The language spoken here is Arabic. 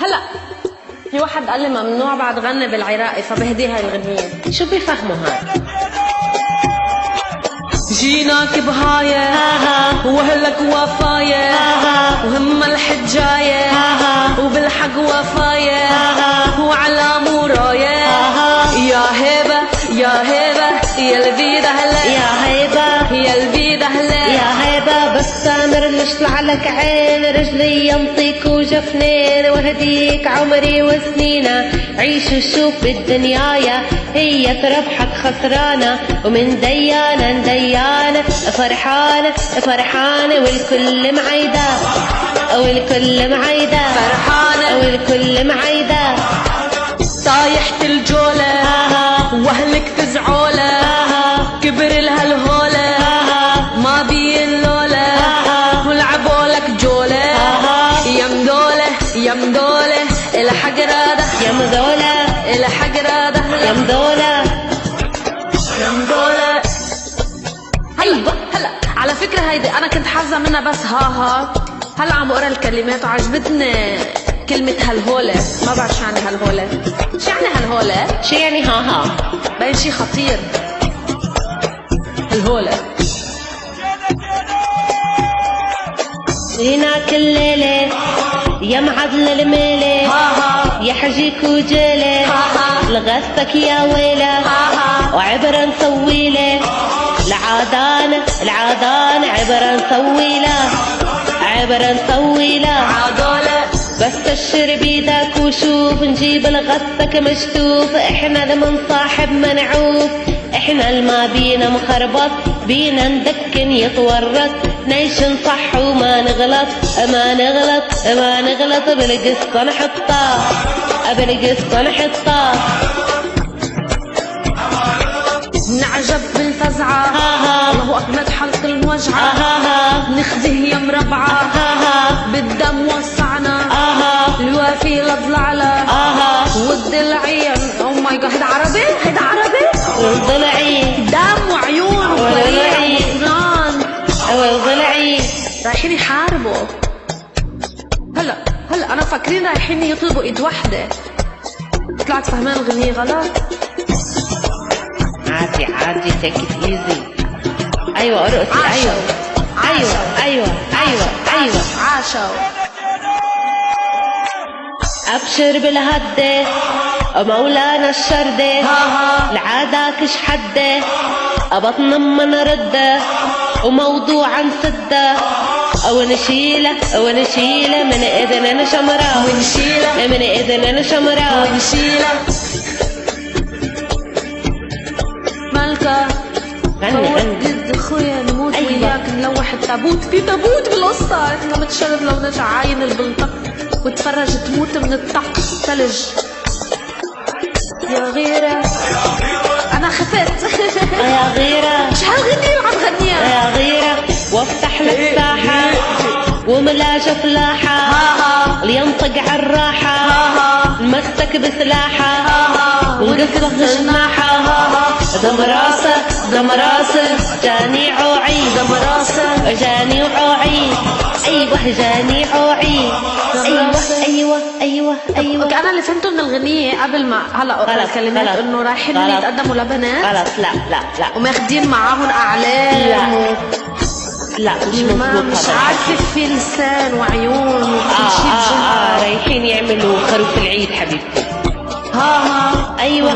هلا في واحد قال لي ممنوع بعد غني بالعراقي فبهدي هاي الغنية. شو بيفهموا هاد؟ جيناك بهاية وهلك وفاية وهم الحجاية وبالحق وفاية وعلى موراية يا هيبة يا هيبة يا البيدة هلا يا هيبة يا البيدة هلا يا هيبة بس انا رجلش لك عين رجلي ينطيك وجفنين وهديك عمري وسنينة عيش وشوف بالدنيايا هي تربحك خسرانة ومن ديانة نديانة فرحانة فرحانة والكل معيدة والكل معيدة فرحانة والكل معيدة طايحة الجولة واهلك تزعولة كبر لها الهولة ما بي اللولة ولعبولك جولة يا مدولة يا مدولة الحق رادة يا مدولة الحق رادة يا مدولة يا مدولة. هلا هلا على فكرة هيدي أنا كنت حافظة منها بس ها هلا عم بقرا الكلمات وعجبتني كلمة هالهولة. ما بعرف شو يعني هالهولة. شو يعني هالهولة؟ شو يعني ها؟ باين شي خطير هالهولة. هناك الليلة يا معدل الميلة يا حجيك وجيلة لغثك يا ويلة وعبرة نسويلة العادانة العادانة عبرة نسويلة عبرة نسويلة عادولة بس اشر بيدك وشوف نجيب لغثك مشتوف احنا لمن صاحب منعوف احنا الما بينا مخربط بينا ندكن يتورط نيشن صح وما نغلط ما نغلط ما نغلط بالقصة نحطها بالقصة نحطها نعجب بالفزعة الله أكبر حلق الموجعة نخذه يا مربعة بالدم وسعنا الوافي لضلعلة والضلعين او ماي جاد. هيدا عربي هيدا عربي والضلعي دم وعيون وضليع واسنان والضلعي رايحين يحاربوا. هلا انا فاكرين رايحين يطلبوا ايد وحدة طلعت فهمان الغنية غلط. عادي عادي take it easy. ايوه ارقصي ايوه ايوه ايوه ايوه ايوه عاشوا ابشر بالهدة مولانا الشردة العادة كش حدة ابطن من ردة وموضوعا سدة او نشيله من اذن شمرة ونشيله من اذن شمرة ونشيله مالكة غني اخويا نموت أيوة. وياك نلوح التابوت في تابوت بالقصة انت متشرف لو نرجع عاين البلطق وتفرج تموت من الطق ثلج يا غيرة انا خفت يا غيرة مش هالغنية اللي عم غنيها يا غيرة وافتح لك ساحة وملاجة فلاحة لينطق عالراحة نمسك بسلاحة ونقصف جناحة دم راسه دم راسه جاني عوعي دم راسه جاني وعوعي ايوه جاني عوعي ايوه ايوه ايوه اوكي انا اللي فهمته من الغنية قبل ما هلا اقرا الكلمات انه رايحين يتقدموا لبنات غلط لا وماخدين معاهم اعلام لا مش مظبوط مش عارفة في لسان وعيون وكل شيء بجهة رايحين يعملوا خروف العيد حبيبتي ها ايوه